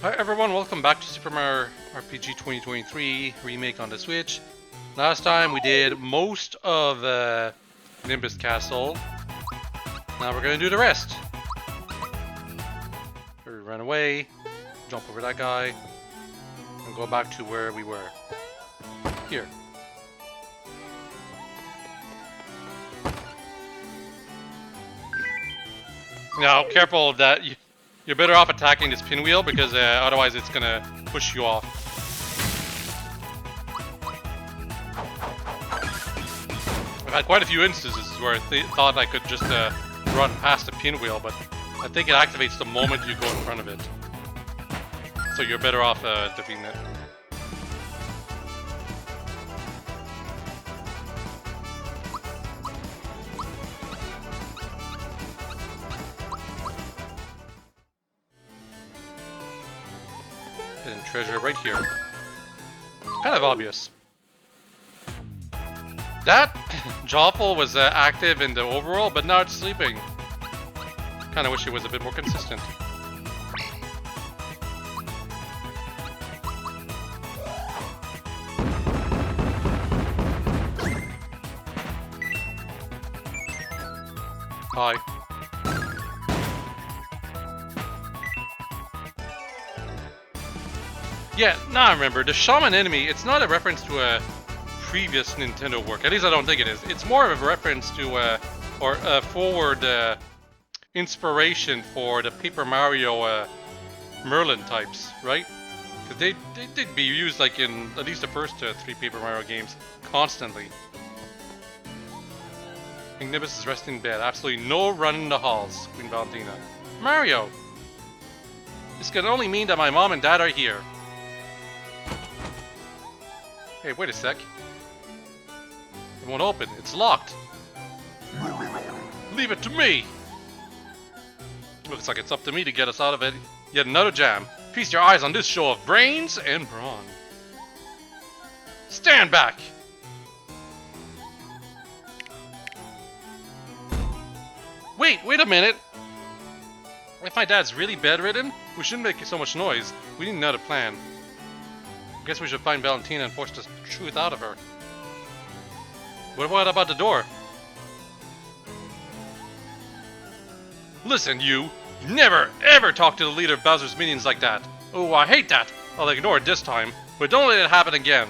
Hi everyone, welcome back to Super Mario RPG 2023 Remake on the Switch. Last time we did most of Nimbus Castle. Now we're going to do the rest. We run away, jump over that guy, and go back to where we were. Here. Now, careful that you're better off attacking this pinwheel because otherwise it's gonna push you off. I've had quite a few instances where I thought I could just run past the pinwheel, but I think it activates the moment you go in front of it. So you're better off defeating it. Hidden treasure right here. Kind of obvious. That Jawful was active in the overworld, but now it's sleeping. Kind of wish it was a bit more consistent. Hi. Yeah, now I remember. The Shaman enemy, it's not a reference to a previous Nintendo work. At least I don't think it is. It's more of a reference to or a forward inspiration for the Paper Mario Merlin types, right? Because they did be used like in at least the first 3 Paper Mario games constantly. King Nimbus is resting in bed. Absolutely no run in the halls, Queen Valentina. Mario! This can only mean that my mom and dad are here. Hey, wait a sec. It won't open. It's locked. Leave it to me! Looks like it's up to me to get us out of it. Yet another jam. Feast your eyes on this show of brains and brawn. Stand back! Wait a minute! If my dad's really bedridden, we shouldn't make so much noise. We need another plan. Guess we should find Valentina and force the truth out of her. What about the door? Listen, you never ever talk to the leader of Bowser's minions like that. Oh, I hate that. I'll ignore it this time, but don't let it happen again.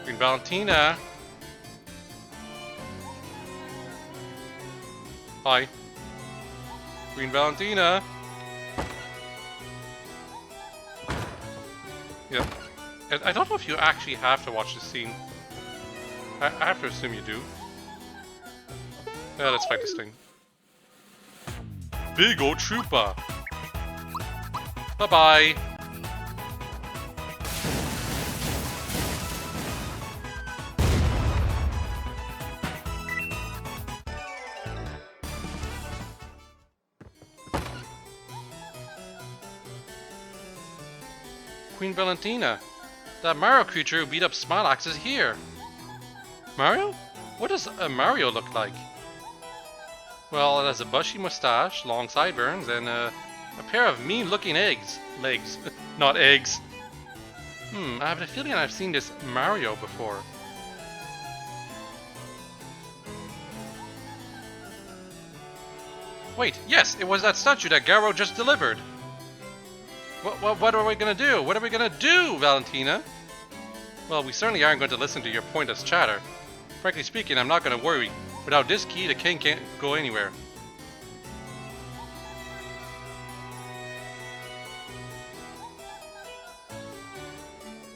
Queen Valentina. Hi. Queen Valentina. Yep. I don't know if you actually have to watch this scene. I have to assume you do. Yeah, let's fight this thing. Big ol' trooper. Bye-bye. Queen Valentina. That Mario creature who beat up Smilax is here. Mario? What does a Mario look like? Well, it has a bushy mustache, long sideburns, and a pair of mean-looking legs. Not eggs. I have a feeling I've seen this Mario before. Wait, yes, it was that statue that Garo just delivered. What are we gonna do? What are we gonna do, Valentina? Well, we certainly aren't going to listen to your pointless chatter. Frankly speaking, I'm not gonna worry. Without this key, the king can't go anywhere.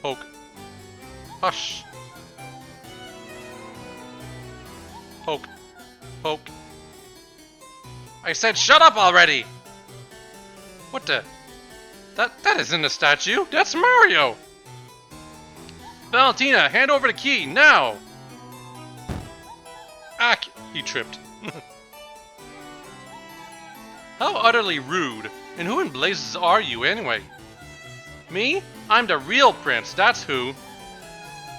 Poke. Hush. Poke. Poke. I said shut up already! What the? That isn't a statue. That's Mario. Valentina, hand over the key now. Ack! He tripped. How utterly rude. And who in blazes are you anyway? Me? I'm the real prince. That's who.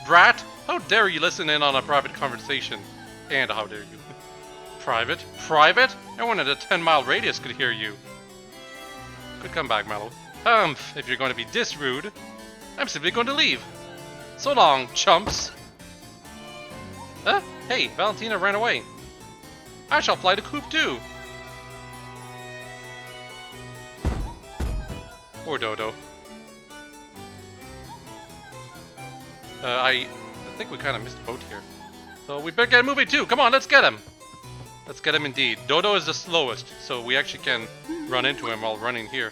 Brat, how dare you listen in on a private conversation? And how dare you? Private? Private? Everyone in a 10-mile radius could hear you. Good comeback, Mallow. If you're going to be this rude, I'm simply going to leave. So long, chumps. Huh? Hey, Valentina ran away. I shall fly the coop too. Poor Dodo. I think we kind of missed a boat here. So we better get moving too. Come on, let's get him. Let's get him indeed. Dodo is the slowest, so we actually can run into him while running here.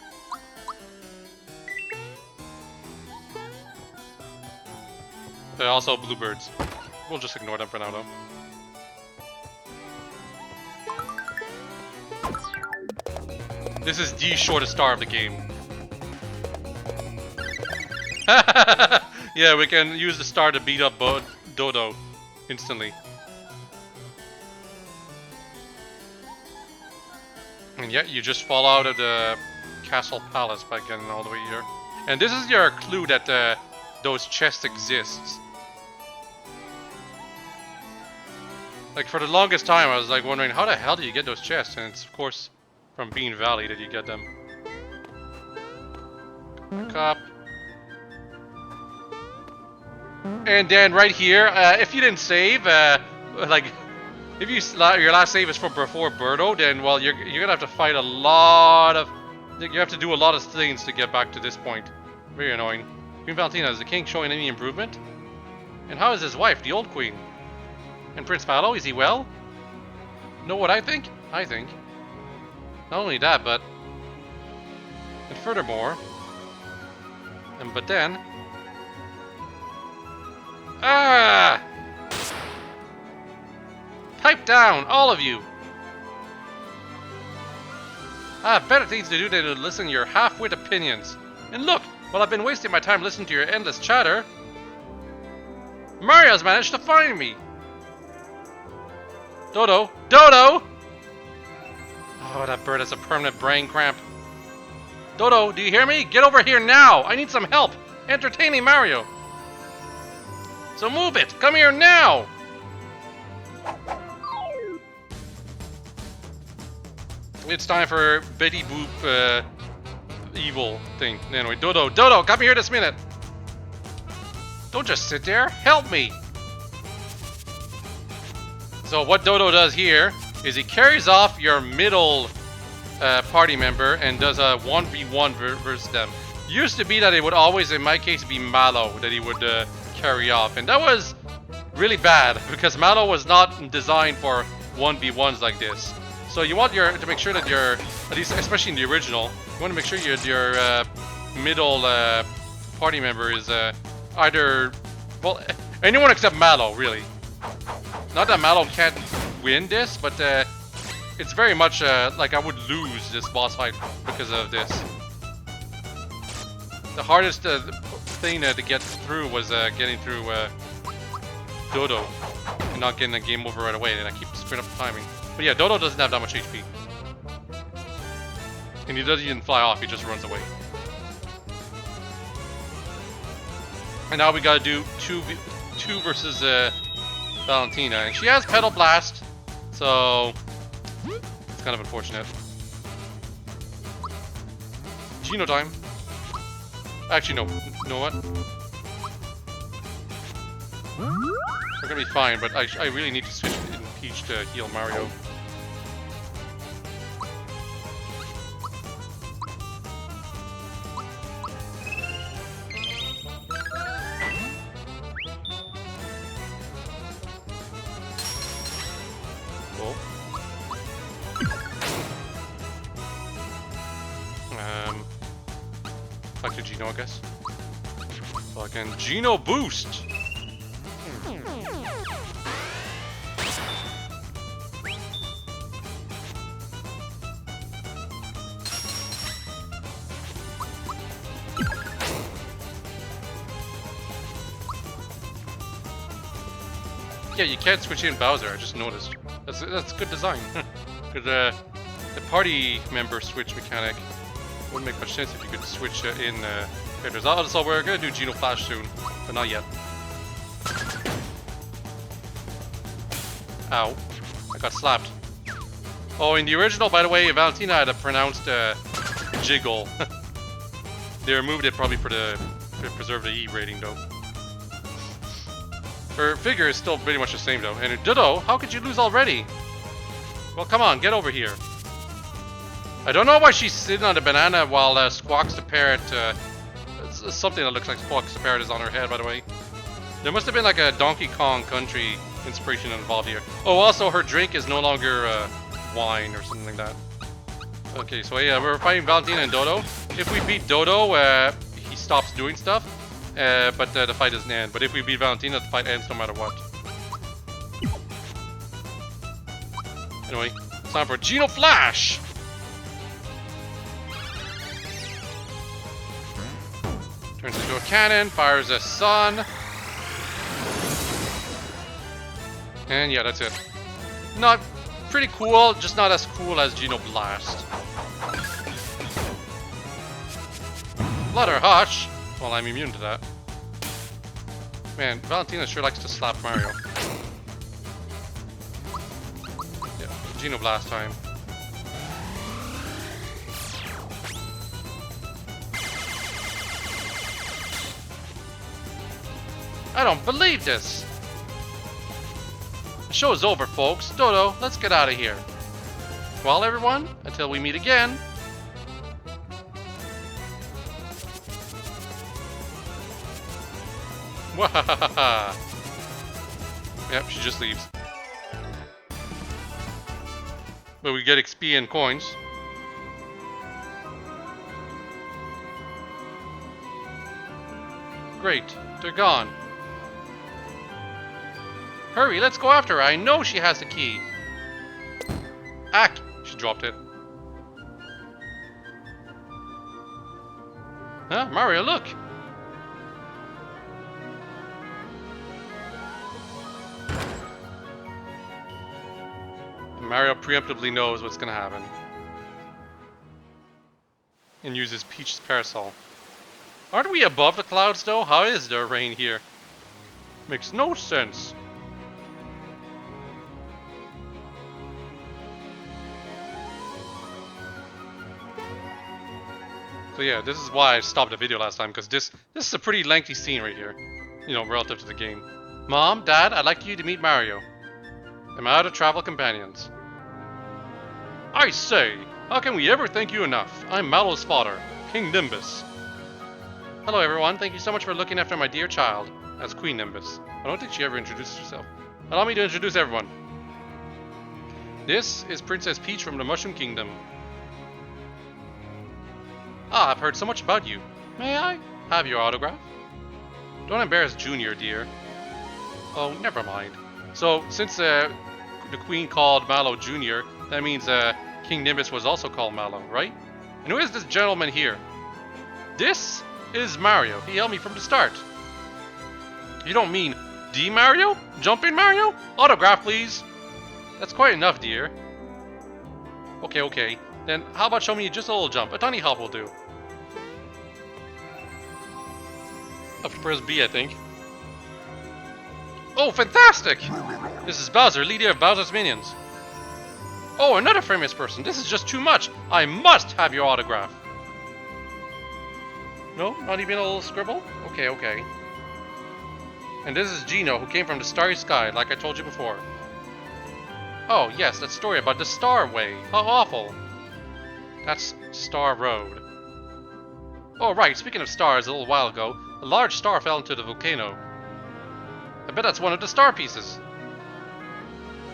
Also bluebirds. We'll just ignore them for now though. This is the shortest star of the game. Yeah, we can use the star to beat up Dodo instantly. And yet you just fall out of the castle palace by getting all the way here. And this is your clue that those chests exist. Like for the longest time I was like wondering how the hell do you get those chests, and it's of course from Bean Valley that you get them. Back up. And then right here, if you didn't save, like if your last save is from before Birdo, then well you're gonna have to fight a lot of, you have to do a lot of things to get back to this point. Very annoying. Queen Valentina, is the king showing any improvement? And how is his wife, the old queen? And Prince Mallow, is he well? Know what I think? I think. Not only that, but... And furthermore... but then... Ah! Pipe down, all of you! I have better things to do than to listen to your half-wit opinions. And look, while I've been wasting my time listening to your endless chatter, Mario's managed to find me! Dodo! Dodo! Oh, that bird has a permanent brain cramp. Dodo, do you hear me? Get over here now! I need some help! Entertaining Mario! So move it! Come here now! It's time for Betty Boop, evil thing. Anyway, Dodo, Dodo, come here this minute! Don't just sit there, help me! So what Dodo does here is he carries off your middle party member and does a 1v1 versus them. Used to be that it would always, in my case, be Mallow that he would carry off. And that was really bad because Mallow was not designed for 1v1s like this. So you want to make sure that your, at least especially in the original, you want to make sure your middle party member is either, well, anyone except Mallow, really. Not that Mallow can't win this, but it's very much like I would lose this boss fight because of this. The hardest thing to get through was getting through Dodo and not getting the game over right away, and I keep screwing up the timing. But yeah, Dodo doesn't have that much HP. And he doesn't even fly off, he just runs away. And now we gotta do two versus Valentina, and she has Petal Blast, so it's kind of unfortunate. Geno time. Actually, no. You know what? We're gonna be fine, but I really need to switch in Peach to heal Mario. Back to Geno, I guess. Fucking Geno boost! Yeah, you can't switch in Bowser, I just noticed. That's good design. Good, the party member switch mechanic wouldn't make much sense if you could switch in characters. Also, we're gonna do Geno Flash soon, but not yet. Ow. I got slapped. Oh, in the original, by the way, Valentina had a pronounced Jiggle. They removed it probably to preserve the E rating though. Her figure is still pretty much the same though. And Dodo, how could you lose already? Well, come on, get over here. I don't know why she's sitting on the banana while Squawks the parrot, something that looks like Squawks the parrot is on her head, by the way. There must have been like a Donkey Kong Country inspiration involved here. Oh, also her drink is no longer wine or something like that. Okay, so yeah, we're fighting Valentina and Dodo. If we beat Dodo, he stops doing stuff, but the fight doesn't end. But if we beat Valentina, the fight ends no matter what. Anyway, it's time for Geno Flash! Turns into a cannon, fires a sun. And yeah, that's it. Not pretty cool, just not as cool as Geno Blast. Let her hush! Well, I'm immune to that. Man, Valentina sure likes to slap Mario. Yeah, Geno Blast time. I don't believe this! The show's over, folks. Dodo, let's get out of here. Well, everyone, until we meet again. Wahahaha. Yep, she just leaves. But we get XP and coins. Great, they're gone. Hurry, let's go after her. I know she has the key. Ack! She dropped it. Huh? Mario, look! Mario preemptively knows what's gonna happen. And uses Peach's parasol. Aren't we above the clouds though? How is there rain here? Makes no sense. So yeah, this is why I stopped the video last time, because this is a pretty lengthy scene right here. You know, relative to the game. Mom, Dad, I'd like you to meet Mario. I'm out of travel companions. I say, how can we ever thank you enough? I'm Mallow's father, King Nimbus. Hello everyone, thank you so much for looking after my dear child. That's Queen Nimbus. I don't think she ever introduced herself. Allow me to introduce everyone. This is Princess Peach from the Mushroom Kingdom. Ah, I've heard so much about you. May I have your autograph? Don't embarrass Junior, dear. Oh, never mind. So, since the Queen called Mallow Junior, that means King Nimbus was also called Mallow, right? And who is this gentleman here? This is Mario. He helped me from the start. You don't mean D Mario? Jumping Mario? Autograph, please. That's quite enough, dear. Okay. Then how about show me just a little jump? A tiny hop will do. Up to press B, I think. Oh, fantastic! This is Bowser, leader of Bowser's Minions. Oh, another famous person. This is just too much. I must have your autograph. No? Not even a little scribble? Okay. And this is Geno, who came from the starry sky, like I told you before. Oh, yes, that story about the Star Way. How awful. That's Star Road. Oh, right, speaking of stars, a little while ago, a large star fell into the volcano. I bet that's one of the star pieces.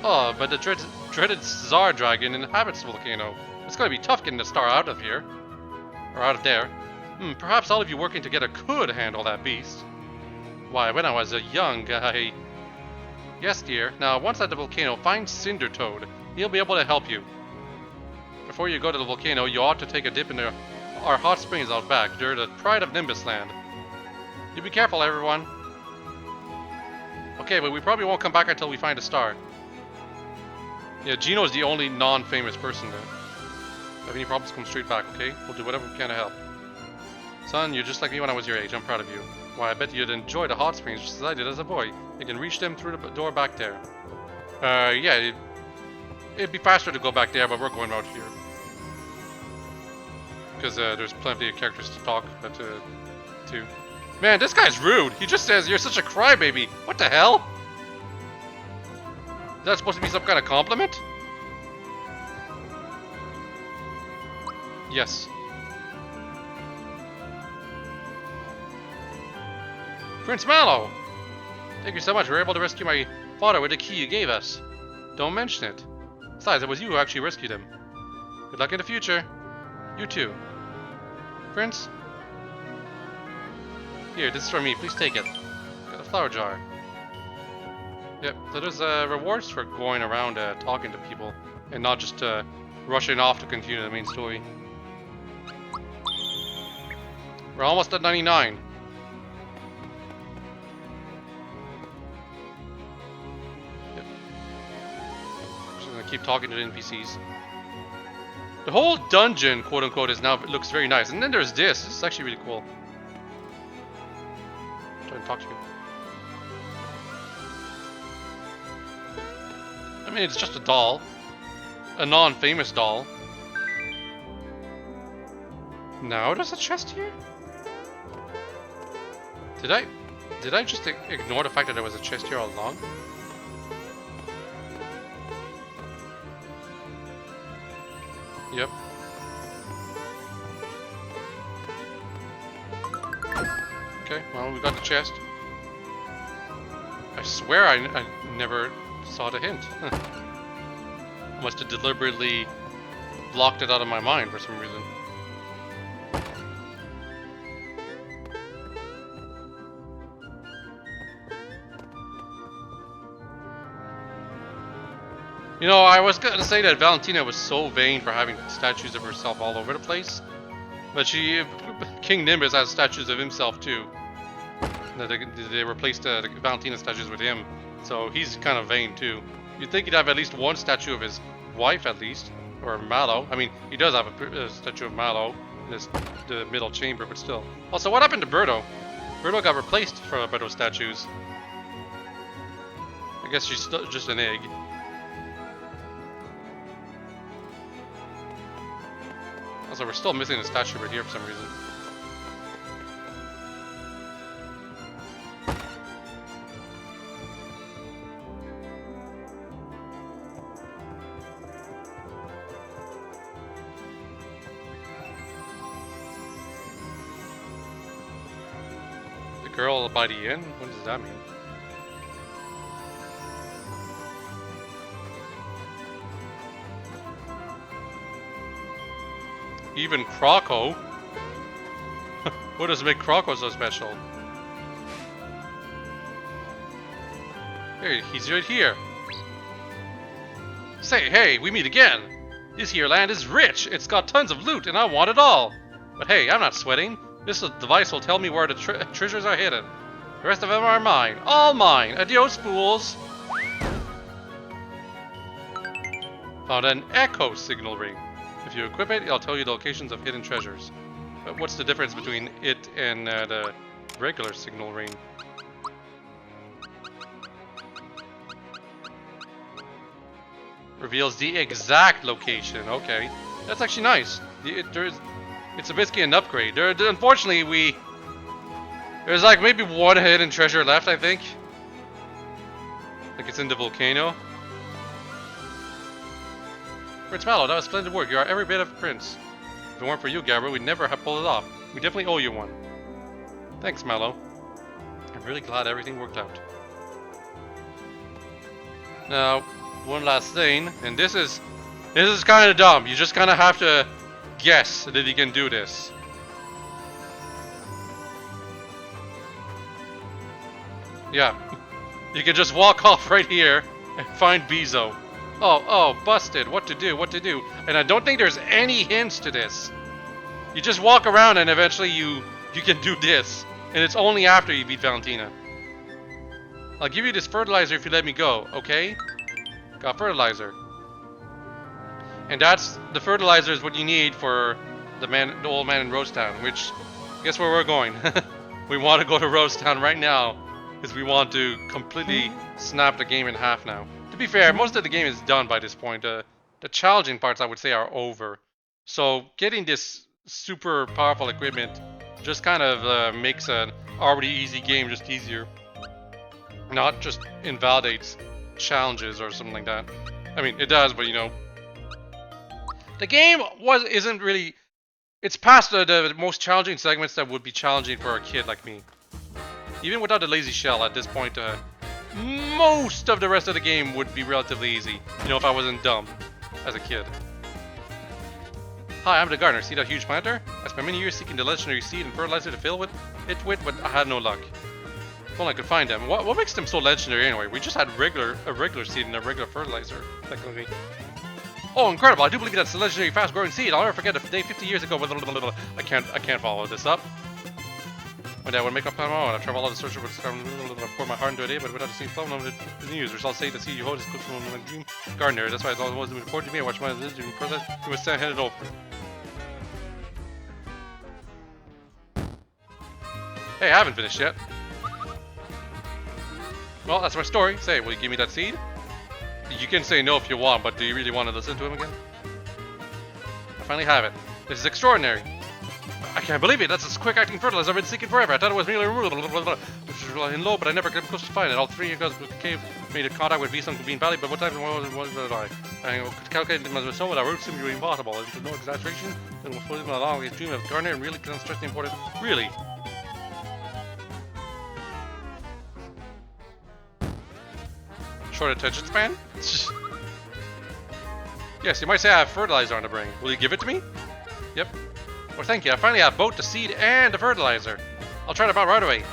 Oh, but the dreaded Czar Dragon inhabits the volcano. It's going to be tough getting the star out of here. Or out of there. Perhaps all of you working together could handle that beast. Why, when I was a young guy... Yes, dear. Now, once at the volcano, find Cinder Toad. He'll be able to help you. Before you go to the volcano, you ought to take a dip in our hot springs out back. They're the pride of Nimbus Land. You be careful, everyone. Okay, but we probably won't come back until we find a star. Yeah, Geno is the only non-famous person there. If you have any problems, come straight back, okay? We'll do whatever we can to help. Son, you're just like me when I was your age. I'm proud of you. Why, I bet you'd enjoy the hot springs just as I did as a boy. You can reach them through the door back there. Yeah, it'd be faster to go back there, but we're going out here. because there's plenty of characters to talk to. Man, this guy's rude. He just says, "You're such a crybaby." What the hell? Is that supposed to be some kind of compliment? Yes. Prince Mallow! Thank you so much. We were able to rescue my father with the key you gave us. Don't mention it. Besides, it was you who actually rescued him. Good luck in the future. You too. Prince? Here, this is for me. Please take it. Got a flower jar. Yep, so there's rewards for going around talking to people and not just rushing off to continue the main story. We're almost at 99. Yep. Just gonna keep talking to the NPCs. The whole dungeon, quote unquote, is now looks very nice. And then there's this. This is actually really cool. I'm trying to talk to you. I mean, it's just a doll. A non-famous doll. Now there's a chest here? Did I just ignore the fact that there was a chest here all along? Yep. Okay, well, we got the chest. I swear I never saw the hint. I must have deliberately blocked it out of my mind for some reason. You know, I was gonna say that Valentina was so vain for having statues of herself all over the place, but King Nimbus has statues of himself too. They replaced the Valentina statues with him, so he's kind of vain too. You'd think he'd have at least one statue of his wife at least, or Mallow. I mean, he does have a statue of Mallow in the middle chamber, but still. Also, what happened to Birdo? Birdo got replaced for Birdo statues. I guess she's just an egg. Also, we're still missing a statue right here for some reason. The girl by the inn? What does that mean? Even Croco? What does make Croco so special? Hey, he's right here. Say, hey, we meet again. This here land is rich. It's got tons of loot, and I want it all. But hey, I'm not sweating. This device will tell me where the treasures are hidden. The rest of them are mine. All mine. Adios, fools. Found an echo signal ring. If you equip it, it'll tell you the locations of hidden treasures. But what's the difference between it and the regular signal ring? Reveals the exact location. Okay, that's actually nice. It's basically an upgrade. Unfortunately, there's like maybe one hidden treasure left, I think. Like it's in the volcano. Prince Mallow, that was splendid work. You are every bit of a prince. If it weren't for you, Gabriel, we'd never have pulled it off. We definitely owe you one. Thanks, Mallow. I'm really glad everything worked out. Now, one last thing, and this is kind of dumb. You just kind of have to guess that you can do this. Yeah, you can just walk off right here and find Bezo. Oh, busted. What to do. And I don't think there's any hints to this. You just walk around and eventually you can do this. And it's only after you beat Valentina. I'll give you this fertilizer if you let me go, okay? Got fertilizer. And the fertilizer is what you need for the old man in Rosetown, which, guess where we're going? We want to go to Rosetown right now, because we want to completely snap the game in half now. To be fair, most of the game is done by this point. The challenging parts, I would say, are over. So getting this super powerful equipment just kind of makes an already easy game just easier. Not just invalidates challenges or something like that. I mean, it does, but you know, the game isn't really. It's past the most challenging segments that would be challenging for a kid like me. Even without the lazy shell at this point, most of the rest of the game would be relatively easy. You know, if I wasn't dumb as a kid. Hi, I'm the gardener. See that huge planter? I spent many years seeking the legendary seed and fertilizer to fill it with, but I had no luck. Well, I could find them. What makes them so legendary anyway? We just had a regular seed and a regular fertilizer, technically. Oh, incredible! I do believe that's a legendary fast-growing seed. I'll never forget the day 50 years ago. I can't follow this up. My dad would make up my own. I travel all over the search for I pour my heart into it, but without the seed flow, none of it is news. Results say the seed you hold is cooked from a dream gardener. That's why it's always important to me. I watch my religion process. He was handed over. Hey, I haven't finished yet. Well, that's my story. Say, will you give me that seed? You can say no if you want, but do you really want to listen to him again? I finally have it. This is extraordinary. I can't believe it. That's a quick-acting fertilizer I've been seeking forever. I thought it was merely removed, in low, but I never came close to find it. All three of us with the cave made a contact with Beast on Green Valley, but what time was I? I could calculate it was so without route seemed to be impossible. There's no exaggeration. Then we'll put it along his dream of gardener and really can't stress the importance. Really? Short attention span? Yes, you might say I have fertilizer on the brain. Will you give it to me? Yep. Well, thank you. I finally have both the seed and the fertilizer. I'll try it about right away.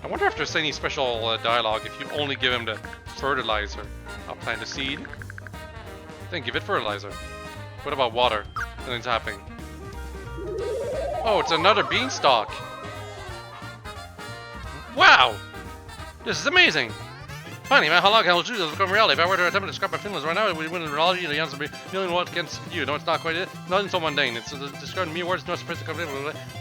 I wonder if there's any special dialogue if you only give him the fertilizer. I'll plant the seed. Then give it fertilizer. What about water? Nothing's happening. Oh, it's another beanstalk. Wow! This is amazing! Funny, man, how long can I do this become reality? If I were to attempt to describe my feelings right now, we wouldn't reality, the answer would be million what against you. No, it's not quite it. Nothing so mundane. It's describing mere words, no surprise to come in.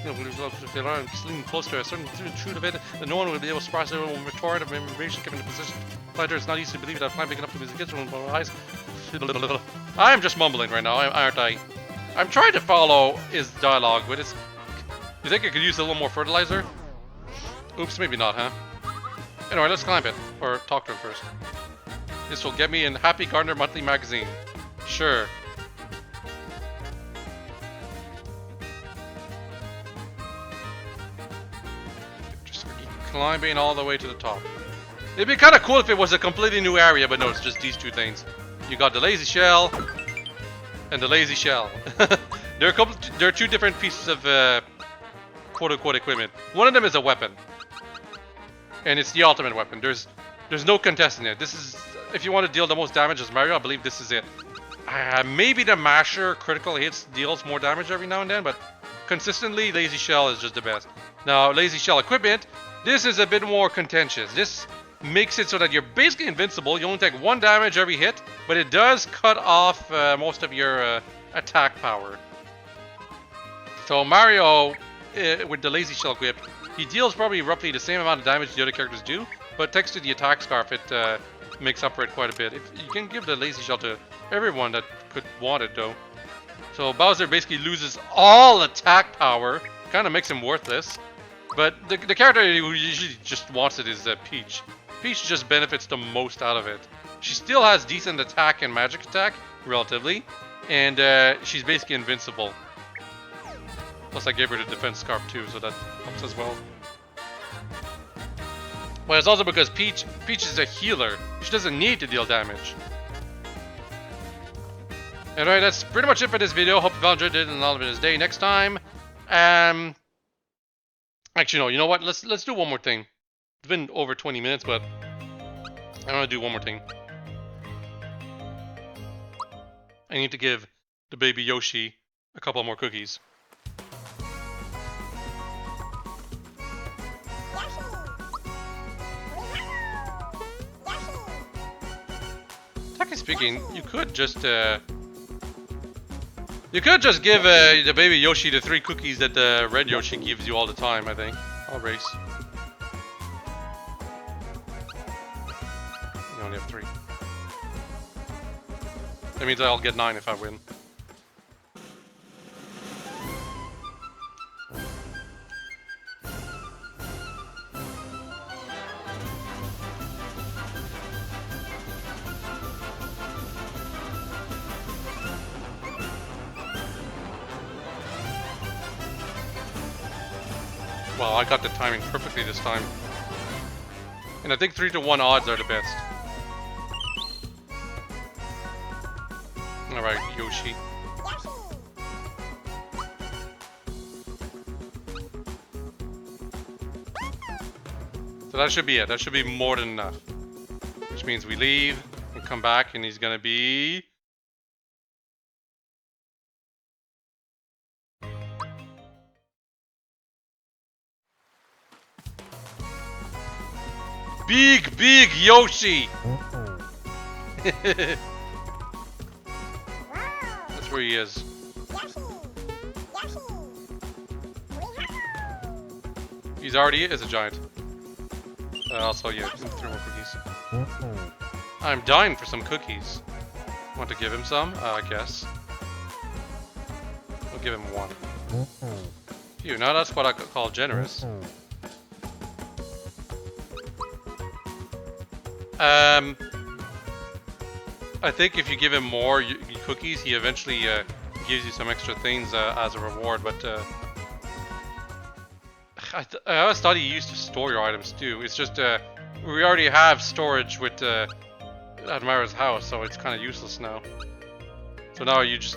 Leaning close to a certain truth of it, that no one would be able to surprise it or retort of information given the position. Planter, it's not easy to believe that I plan picking up the music gets from my eyes. I am just mumbling right now, aren't I? I'm trying to follow his dialogue, but it's. You think I could use a little more fertilizer? Oops, maybe not, huh? Anyway, let's climb it, or talk to him first. This will get me in Happy Gardener Monthly Magazine. Sure. Just keep climbing all the way to the top. It'd be kind of cool if it was a completely new area, but no, it's just these two things. You got the lazy shell, and the lazy shell. There are two different pieces of quote-unquote equipment. One of them is a weapon. And it's the ultimate weapon. There's no contesting it. This is, if you want to deal the most damage as Mario, I believe this is it. Maybe the masher critical hits deals more damage every now and then, but consistently, Lazy Shell is just the best. Now, Lazy Shell equipment, this is a bit more contentious. This makes it so that you're basically invincible. You only take 1 damage every hit, but it does cut off most of your attack power. So Mario, with the Lazy Shell equip, he deals probably roughly the same amount of damage the other characters do, but thanks to the attack scarf, it makes up for it quite a bit. You can give the Lazy Shell to everyone that could want it, though. So Bowser basically loses all attack power, kind of makes him worthless. But the character who usually just wants it is Peach. Peach just benefits the most out of it. She still has decent attack and magic attack, relatively, and she's basically invincible. Plus I gave her the defense scarf too, so that helps as well. But it's also because Peach is a healer. She doesn't need to deal damage. Alright, that's pretty much it for this video. Hope you all enjoyed it and all of it is day. Next time, actually no, you know what? Let's do one more thing. It's been over 20 minutes, but I want to do one more thing. I need to give the baby Yoshi a couple more cookies. Technically speaking, you could just give the baby Yoshi the 3 cookies that the red Yoshi gives you all the time, I think. I'll race. You only have 3. That means I'll get 9 if I win. Well, I got the timing perfectly this time. And I think 3-to-1 odds are the best. Alright, Yoshi. So that should be it. That should be more than enough. Which means we leave and come back and he's gonna be... Big Yoshi! That's where he is. He's already is a giant. Also, yeah, 3 more cookies. I'm dying for some cookies. Want to give him some? I guess. I'll give him 1. Phew, now that's what I could call generous. I think if you give him more cookies, he eventually gives you some extra things as a reward, but I always thought he used to store your items too. It's just we already have storage with Admira's house, so it's kind of useless now. So now he's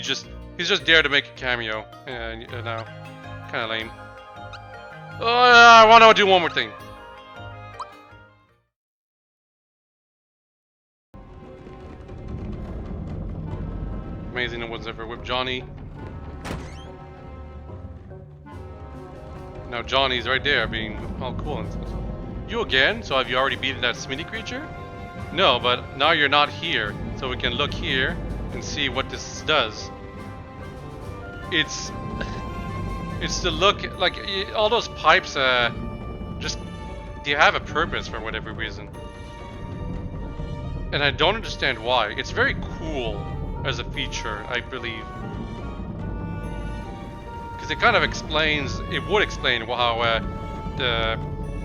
just there to make a cameo, now kind of lame. Oh, I want to do one more thing. Amazing no one's ever whipped Johnny. Now Johnny's right there being all cool and stuff. You again? So have you already beaten that Smitty creature? No, but now you're not here. So we can look here and see what this does. It's the look, like all those pipes just, they have a purpose for whatever reason. And I don't understand why. It's very cool as a feature, I believe. Because it kind of explains, it would explain how the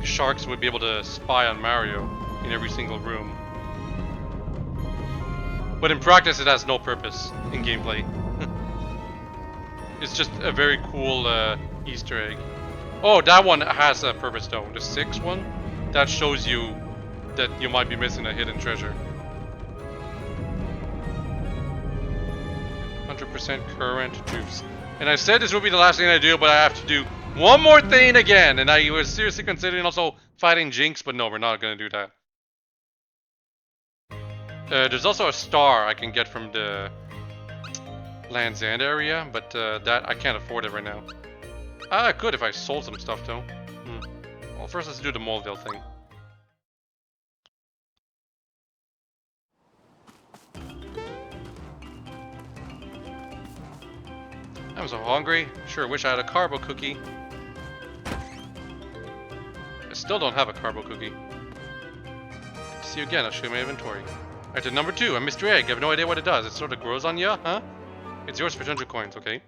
sharks would be able to spy on Mario in every single room. But in practice it has no purpose in gameplay. It's just a very cool Easter egg. Oh, that one has a purpose though. The 6th one, that shows you that you might be missing a hidden treasure. 100% current juice. And I said this would be the last thing I do, but I have to do one more thing again. And I was seriously considering also fighting Jinx, but no, we're not going to do that. There's also a star I can get from the Land's End area, but that I can't afford it right now. I could if I sold some stuff though. Well, first let's do the Moleville thing. I'm so hungry. Sure wish I had a carbo cookie. I still don't have a carbo cookie. See you again, I'll show you my inventory. Item number 2, a mystery egg. I have no idea what it does. It sort of grows on you, huh? It's yours for 200 coins, okay?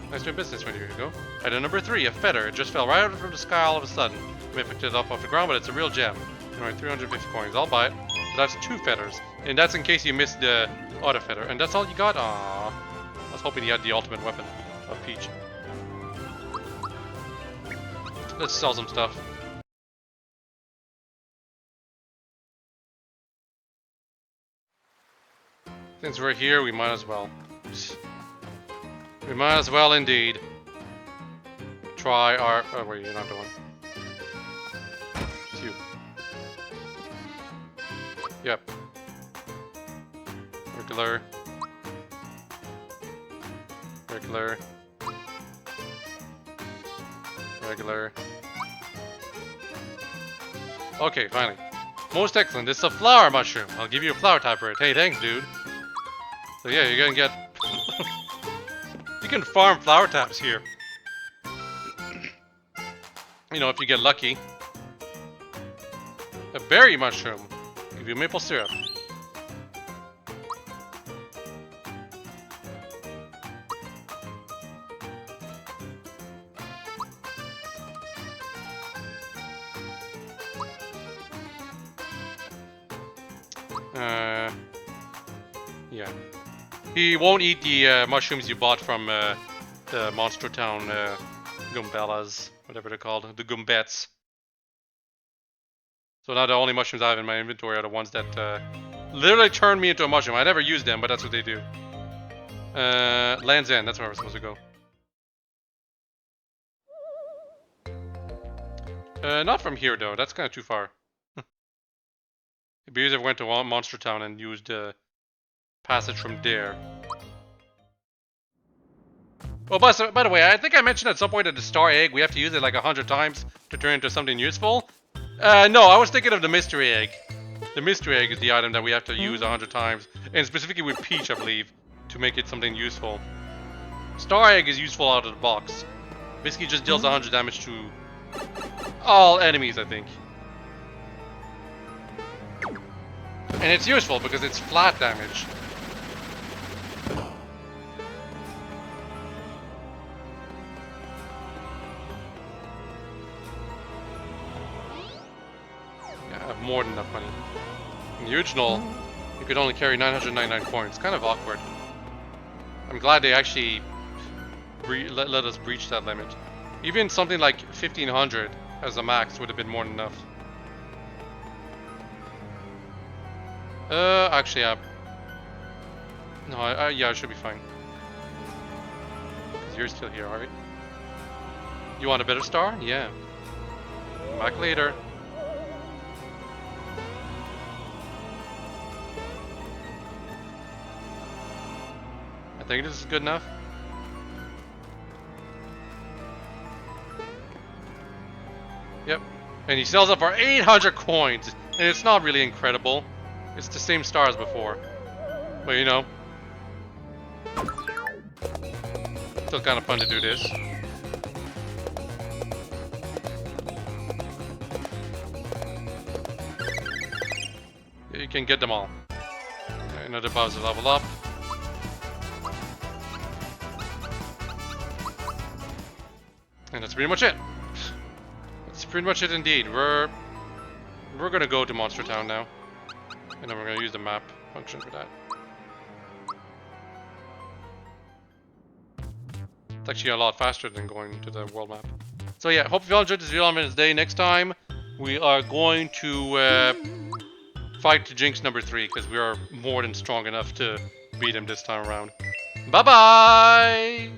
Nice doing business right here you go. Item number 3, a feather. It just fell right out from the sky all of a sudden. You may have picked it up off the ground, but it's a real gem. Alright, 350 coins. I'll buy it. So that's 2 feathers. And that's in case you missed the other feather. And that's all you got? Aww. I was hoping he had the ultimate weapon of Peach. Let's sell some stuff. Since we're here, we might as well. We might as well indeed try our... Oh wait, you're not the one. It's you. Yep. Regular. Regular. Regular. Okay, finally. Most excellent. It's a flower mushroom. I'll give you a flower type for it. Hey, thanks, dude. So yeah, you're gonna get... You can farm flower taps here. You know, if you get lucky. A berry mushroom. Give you maple syrup. Yeah. He won't eat the mushrooms you bought from the Monster Town Goombellas, whatever they're called, the Goombets. So now the only mushrooms I have in my inventory are the ones that literally turn me into a mushroom. I never use them, but that's what they do. Land's End, that's where we're supposed to go. Not from here though, that's kind of too far. It'd be easier if I went to Monster Town and used the passage from there. Oh, by the way, I think I mentioned at some point that the star egg, we have to use it like 100 times to turn into something useful. No, I was thinking of the mystery egg. The mystery egg is the item that we have to use 100 times, and specifically with Peach, I believe, to make it something useful. Star egg is useful out of the box. Basically just deals 100 damage to all enemies, I think. And it's useful because it's flat damage. Yeah, I have more than enough money. In the original, you could only carry 999 coins. Kind of awkward. I'm glad they actually let us breach that limit. Even something like 1500 as a max would have been more than enough. Actually, no, yeah, I should be fine. Because you're still here, alright? You want a better star? Yeah. Back later. I think this is good enough. Yep. And he sells it for 800 coins. And it's not really incredible. It's the same star as before. But you know. Still kind of fun to do this. You can get them all. Okay, another Bowser level up. And that's pretty much it. That's pretty much it indeed. We're gonna go to Monster Town now. And then we're gonna use the map function for that. It's actually a lot faster than going to the world map. So yeah, hope you all enjoyed this video on Minutes Day. Next time, we are going to fight Jinx number 3, because we are more than strong enough to beat him this time around. Bye-bye!